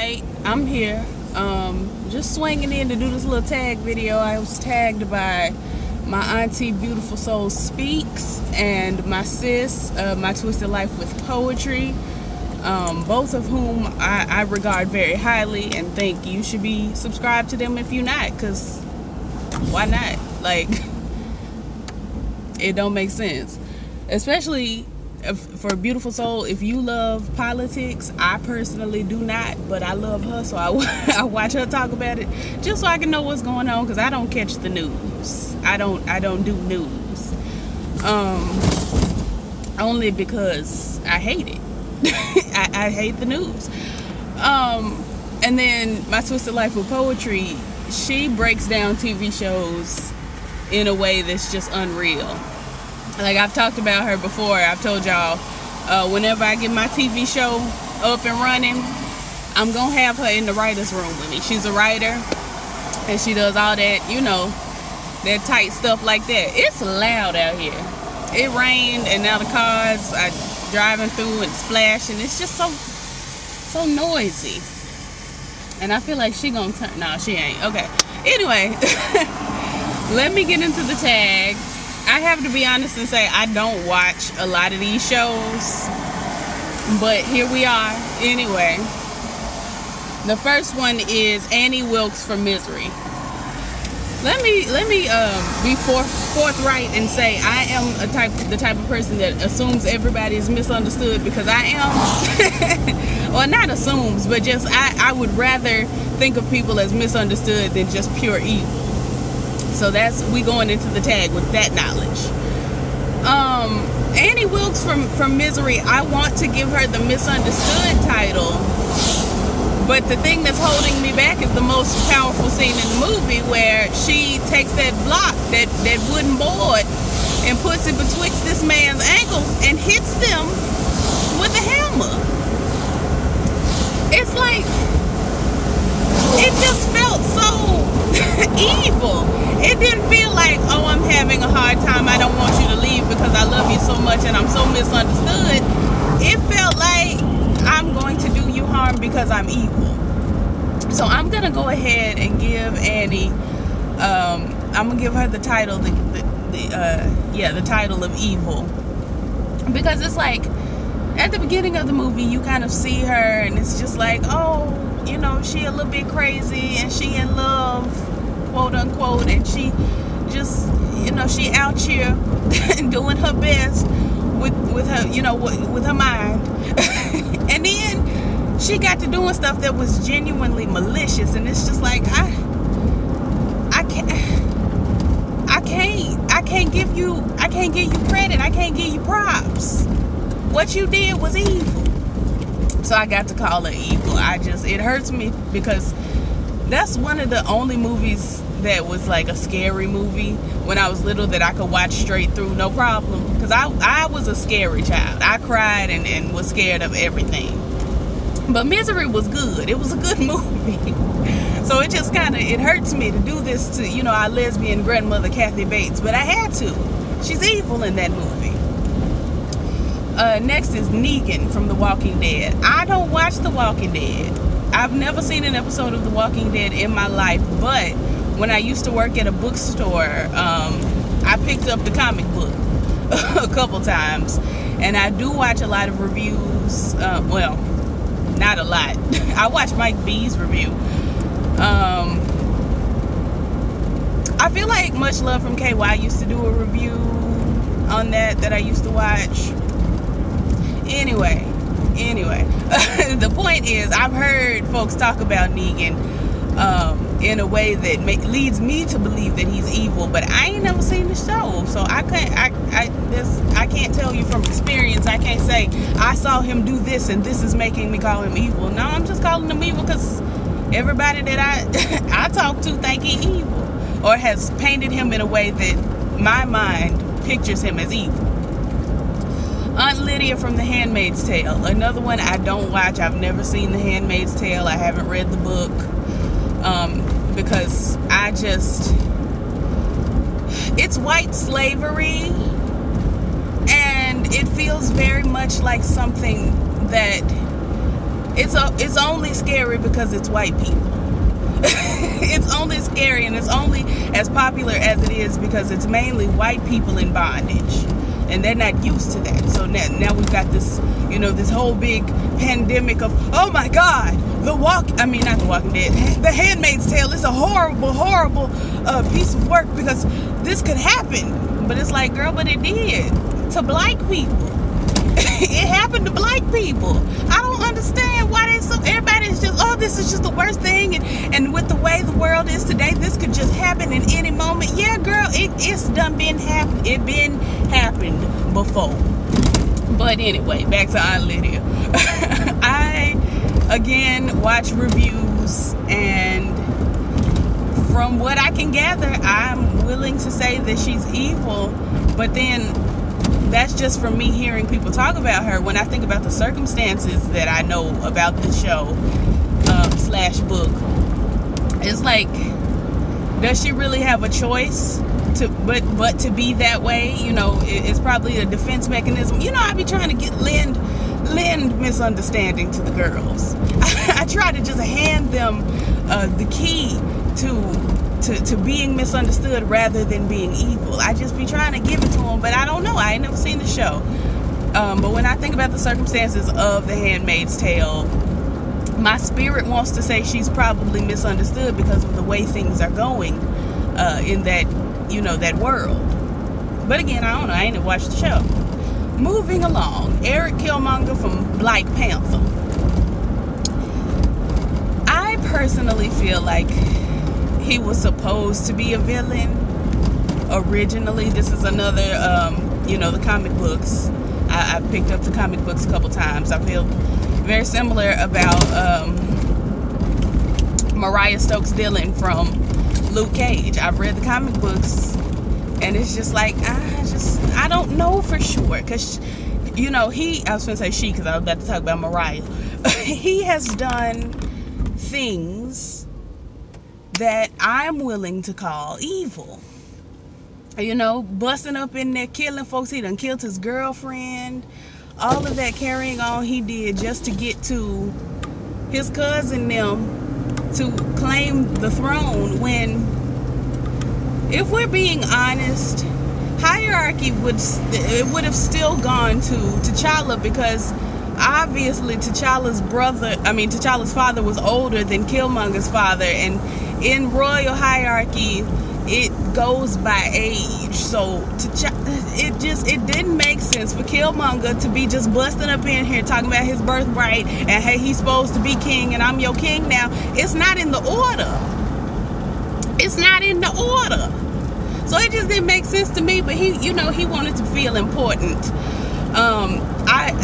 Alright, I'm here. Just swinging in to do this little tag video. I was tagged by my auntie Beautiful Soul Speaks and my sis, My Twisted Life with Poetry, both of whom I regard very highly and think you should be subscribed to them if you're not, because why not? Like, it don't make sense. Especially for Beautiful Soul, if you love politics, I personally do not, but I love her, so I watch her talk about it just so I can know what's going on, because I don't catch the news. I don't do news. Only because I hate it. I hate the news. And then My Twisted Life with Poetry, she breaks down TV shows in a way that's just unreal. Like, I've talked about her before. I've told y'all, whenever I get my TV show up and running, I'm gonna have her in the writer's room with me. She's a writer, and she does all that, you know, that tight stuff like that. It's loud out here. It rained, and now the cars are driving through and splashing. It's just so noisy. And I feel like she gonna turn. No, she ain't. Okay. Anyway, let me get into the tag. I have to be honest and say I don't watch a lot of these shows, but here we are. Anyway, the first one is Annie Wilkes from Misery. Let me be forthright and say I am the type of person that assumes everybody is misunderstood, because I am. Or not assumes, but just I would rather think of people as misunderstood than just pure evil. So we going into the tag with that knowledge. Annie Wilkes from Misery, I want to give her the misunderstood title, but the thing that's holding me back is the most powerful scene in the movie, where she takes that block, that wooden board, and puts it betwixt this man's ankles and hits them with a hammer. It's like, it just felt so evil. It didn't feel like, oh, I'm having a hard time, I don't want you to leave because I love you so much and I'm so misunderstood. It felt like, I'm going to do you harm because I'm evil. So I'm gonna go ahead and give Annie, I'm gonna give her the title, the title of evil, because it's like, at the beginning of the movie, you kind of see her, and it's just like, oh, you know, she a little bit crazy, and she in love, quote unquote, and she just, you know, she out here doing her best with her, you know, with her mind. And then she got to doing stuff that was genuinely malicious, and it's just like, I can't give you credit. I can't give you props. What you did was evil. So I got to call her evil. It hurts me, because that's one of the only movies that was like a scary movie when I was little that I could watch straight through, no problem. Because I was a scary child. I cried and was scared of everything. But Misery was good. It was a good movie. So it just it hurts me to do this to, you know, our lesbian grandmother, Kathy Bates. But I had to. She's evil in that movie. Next is Negan from The Walking Dead. I don't watch The Walking Dead. I've never seen an episode of The Walking Dead in my life, but when I used to work at a bookstore, I picked up the comic book a couple times, and I do watch a lot of reviews. Well, not a lot. I watch Mike B's review. I feel like Much Love from KY used to do a review on that I used to watch. Anyway, the point is, I've heard folks talk about Negan in a way that leads me to believe that he's evil, but I ain't never seen the show, so I can't tell you from experience. I can't say I saw him do this and this is making me call him evil. No, I'm just calling him evil because everybody that I talk to think he's evil, or has painted him in a way that my mind pictures him as evil. Aunt Lydia from The Handmaid's Tale, another one I don't watch. I've never seen The Handmaid's Tale. I haven't read the book, because it's white slavery, and it feels very much like something that it's only scary because it's white people. It's only scary and it's only as popular as it is because it's mainly white people in bondage, and they're not used to that. So now we've got this, this whole big pandemic of, oh my God, not The Walking Dead, The Handmaid's Tale is a horrible, horrible piece of work because this could happen. But it's like, girl, but it did to black people. It happened to black people. I don't understand why everybody's just, oh, this is just the worst thing, and with the way the world is today, this could just happen in any moment. Yeah, girl, it's been happened before. But anyway, back to Aunt Lydia. I again watch reviews, and from what I can gather, I'm willing to say that she's evil, but then that's just from me hearing people talk about her. When I think about the circumstances that I know about the show / book, it's like, does she really have a choice but to be that way? It's probably a defense mechanism. I be trying to lend misunderstanding to the girls. I try to just hand them the key to being misunderstood rather than being evil. I just be trying to give it to them, but I don't know. I ain't never seen the show. But when I think about the circumstances of The Handmaid's Tale, my spirit wants to say she's probably misunderstood because of the way things are going in that, that world. But again, I don't know. I ain't watched the show. Moving along, Eric Killmonger from Black Panther. I personally feel like he was supposed to be a villain originally. This is another, the comic books. I've picked up the comic books a couple times. I feel very similar about Mariah Stokes Dillon from Luke Cage. I've read the comic books, and it's just like, I don't know for sure. Because, I was going to say she because I was about to talk about Mariah. He has done things that I'm willing to call evil. Busting up in there, killing folks. He done killed his girlfriend. All of that carrying on he did just to get to his cousin them to claim the throne, when, if we're being honest, hierarchy would have still gone to T'Challa, because obviously T'Challa's father was older than Killmonger's father, and in royal hierarchy it goes by age. So it didn't make sense for Killmonger to be just busting up in here talking about his birthright and, hey, he's supposed to be king and I'm your king now. It's not in the order. It's not in the order. So it just didn't make sense to me. But he wanted to feel important.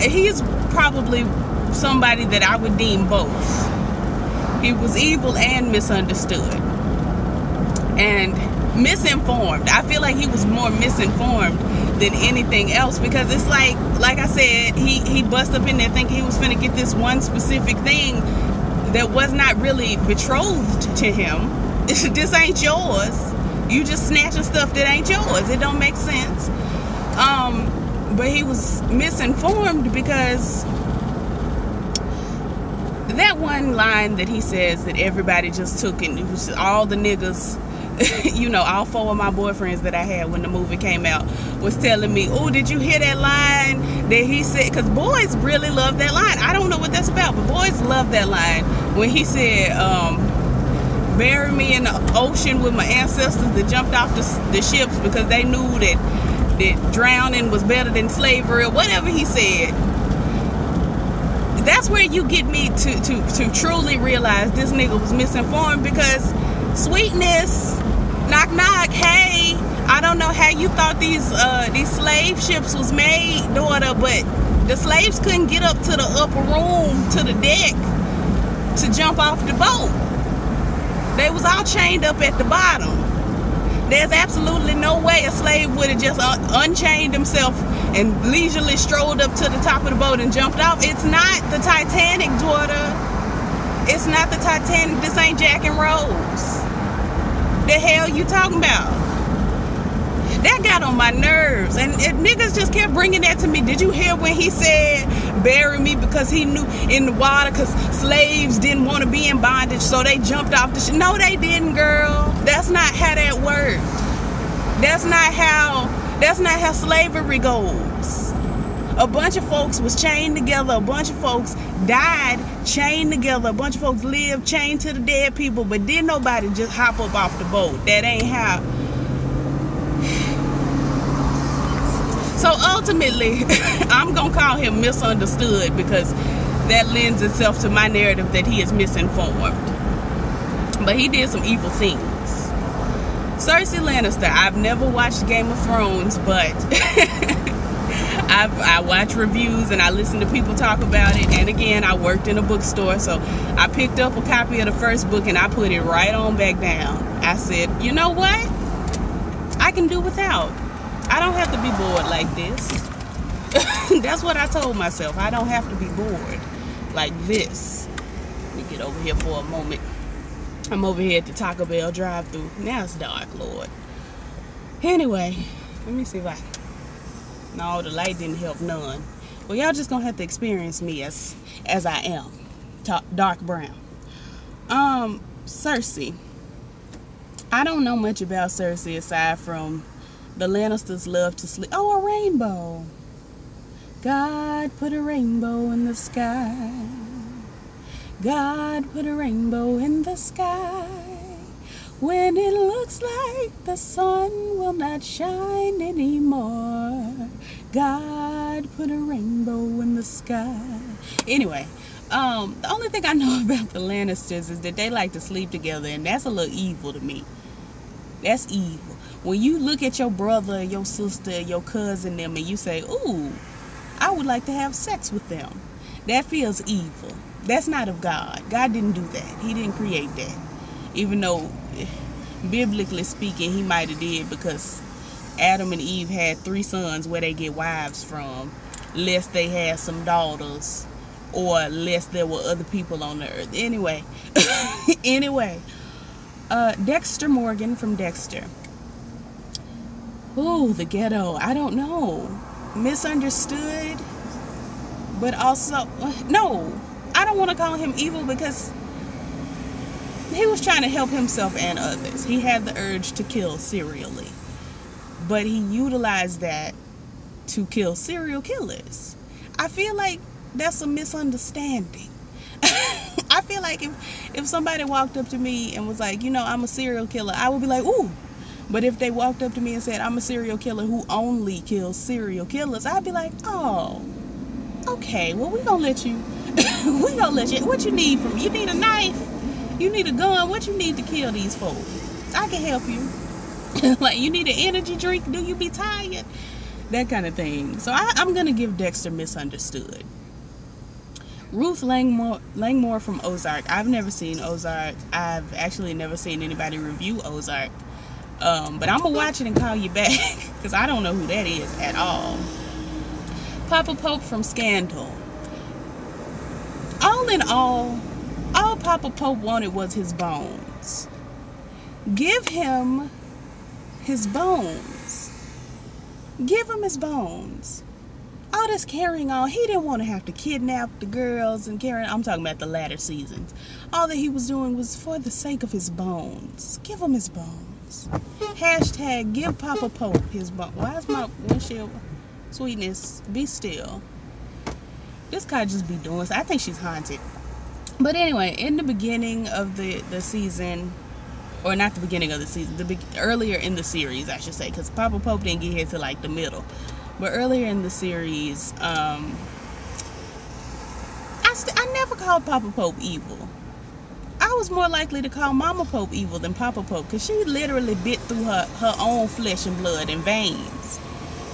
He's probably somebody that I would deem both. He was evil and misunderstood and misinformed. I feel like he was more misinformed than anything else, because it's like I said, he bust up in there thinking he was finna get this one specific thing that was not really betrothed to him. This ain't yours. You just snatching stuff that ain't yours. It don't make sense. But he was misinformed because that one line that he says that everybody just took, and it was all the niggas, all 4 of my boyfriends that I had when the movie came out was telling me, oh, did you hear that line that he said? Because boys really love that line. I don't know what that's about, but boys love that line when he said, bury me in the ocean with my ancestors that jumped off the ships because they knew that drowning was better than slavery, or whatever he said. That's where you get me to truly realize this nigga was misinformed, because sweetness, knock knock, hey, I don't know how you thought these slave ships was made, daughter, but the slaves couldn't get up to the upper room, to the deck, to jump off the boat. They was all chained up at the bottom. There's absolutely no way a slave would have just unchained himself and leisurely strolled up to the top of the boat and jumped off. It's not the Titanic, daughter. It's not the Titanic. This ain't Jack and Rose. The hell you talking about? That got on my nerves, and niggas just kept bringing that to me. Did you hear when he said bury me because he knew in the water because slaves didn't want to be in bondage, so they jumped off the ship? No, they didn't, girl. That's not how that worked. That's not how slavery goes. A bunch of folks was chained together. A bunch of folks died chained together. A bunch of folks lived chained to the dead people, but didn't nobody just hop up off the boat. That ain't how. So ultimately, I'm going to call him misunderstood because that lends itself to my narrative that he is misinformed. But he did some evil things. Cersei Lannister, I've never watched Game of Thrones, but I watch reviews and I listen to people talk about it. And again, I worked in a bookstore, so I picked up a copy of the first book and I put it right on back down. I said, you know what? I can do without. I don't have to be bored like this. That's what I told myself. I don't have to be bored like this. Let me get over here for a moment. I'm over here at the Taco Bell drive-thru. Now it's dark, Lord. Anyway, let me see if I... No, the light didn't help none. Well, y'all just gonna have to experience me as I am. Dark brown. Cersei. I don't know much about Cersei aside from the Lannisters love to sleep. Oh, a rainbow. God put a rainbow in the sky. God put a rainbow in the sky. When it looks like the sun will not shine anymore. God put a rainbow in the sky. Anyway, the only thing I know about the Lannisters is that they like to sleep together, and that's a little evil to me. That's evil. When you look at your brother, your sister, your cousin, them, and you say, ooh, I would like to have sex with them. That feels evil. That's not of God. God didn't do that. He didn't create that. Even though, biblically speaking, he might have did, because Adam and Eve had 3 sons where they get wives from, lest they had some daughters, or lest there were other people on the earth. Anyway, Dexter Morgan from Dexter. Ooh, the ghetto. I don't know. Misunderstood, but also, no, I don't want to call him evil because he was trying to help himself and others. He had the urge to kill serially, but he utilized that to kill serial killers. I feel like that's a misunderstanding. I feel like if somebody walked up to me and was like, you know, I'm a serial killer, I would be like, ooh. But if they walked up to me and said, I'm a serial killer who only kills serial killers, I'd be like, oh, okay, well, we're going to let you, what you need from me? You need a knife? You need a gun? What you need to kill these folks? I can help you. Like, you need an energy drink? Do you be tired? That kind of thing. So I'm going to give Dexter misunderstood. Ruth Langmore from Ozark. I've never seen Ozark. I've actually never seen anybody review Ozark. But I'm going to watch it and call you back because I don't know who that is at all. Papa Pope from Scandal. All in all Papa Pope wanted was his bones. Give him his bones. Give him his bones. All this carrying on, he didn't want to have to kidnap the girls and carry on. I'm talking about the latter seasons. All that he was doing was for the sake of his bones. Give him his bones. Hashtag give Papa Pope his bones. Why is my windshield sweetness? Be still. This guy just be doing so. I think she's haunted. But anyway, in the beginning of the season, or not the beginning of the season, earlier in the series, I should say, because Papa Pope didn't get here till like the middle. But earlier in the series, I never called Papa Pope evil. I was more likely to call Mama Pope evil than Papa Pope, because she literally bit through her own flesh and blood and veins.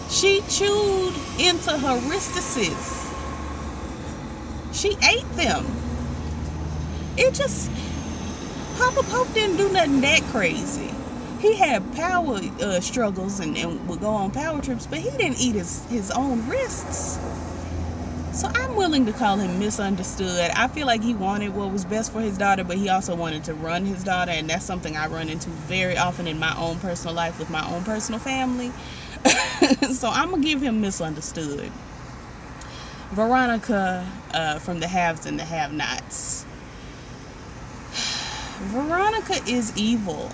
She chewed into her wristices. She ate them. Papa Pope didn't do nothing that crazy. He had power struggles and would go on power trips, but he didn't eat his own wrists. So I'm willing to call him misunderstood. I feel like he wanted what was best for his daughter, but he also wanted to run his daughter, and that's something I run into very often in my own personal life with my own personal family. So I'm gonna give him misunderstood. Veronica from the Haves and the Have-Nots. Veronica is evil.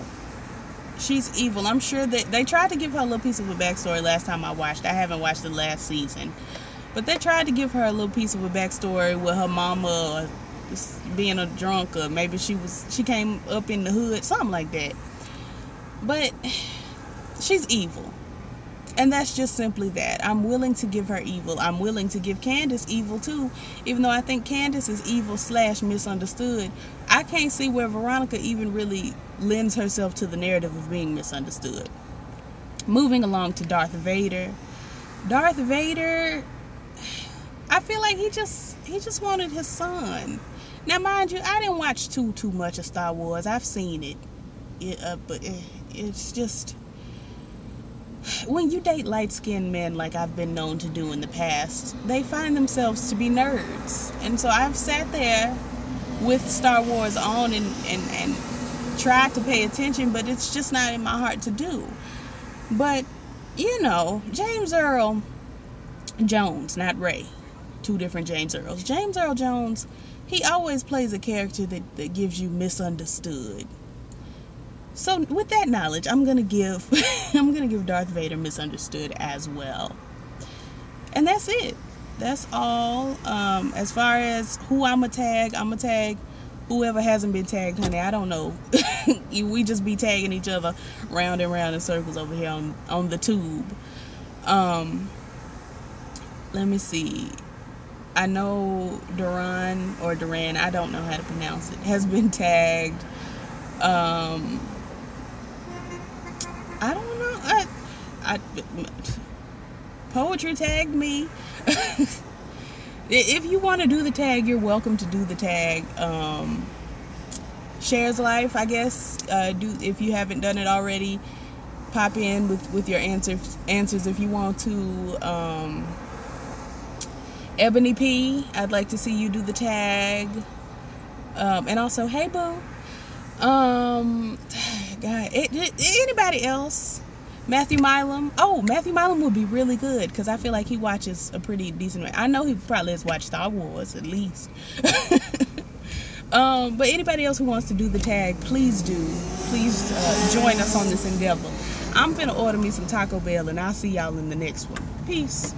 She's evil. I'm sure that they tried to give her a little piece of a backstory last time I watched. I haven't watched the last season. But they tried to give her a little piece of a backstory with her mama being a drunk, or maybe she came up in the hood, something like that. But she's evil. And that's just simply that. I'm willing to give her evil. I'm willing to give Candace evil too. Even though I think Candace is evil / misunderstood, I can't see where Veronica even really lends herself to the narrative of being misunderstood. Moving along to Darth Vader. Darth Vader, I feel like he just wanted his son. Now, mind you, I didn't watch too much of Star Wars. I've seen it, but it's just, when you date light-skinned men like I've been known to do in the past, they find themselves to be nerds. And so I've sat there with Star Wars on and tried to pay attention, but it's just not in my heart to do. But, you know, James Earl Jones, not Ray. Two different James Earls. James Earl Jones, he always plays a character that gives you misunderstood. So with that knowledge, I'm gonna give Darth Vader misunderstood as well. And that's it. That's all. As far as who I'ma tag whoever hasn't been tagged, honey. I don't know. We just be tagging each other round and round in circles over here on the tube. Let me see. I know Duran, I don't know how to pronounce it, has been tagged. I don't know. I Poetry tagged me. If you want to do the tag, you're welcome to do the tag. Shares Life, I guess. If you haven't done it already, pop in with your answers if you want to. Ebony P, I'd like to see you do the tag. And also, hey boo. God, anybody else? Matthew Milam. Oh, Matthew Milam would be really good because I feel like he watches a pretty decent way. I know he probably has watched Star Wars at least. But anybody else who wants to do the tag, please do. Please join us on this endeavor. I'm finna order me some Taco Bell, and I'll see y'all in the next one. Peace.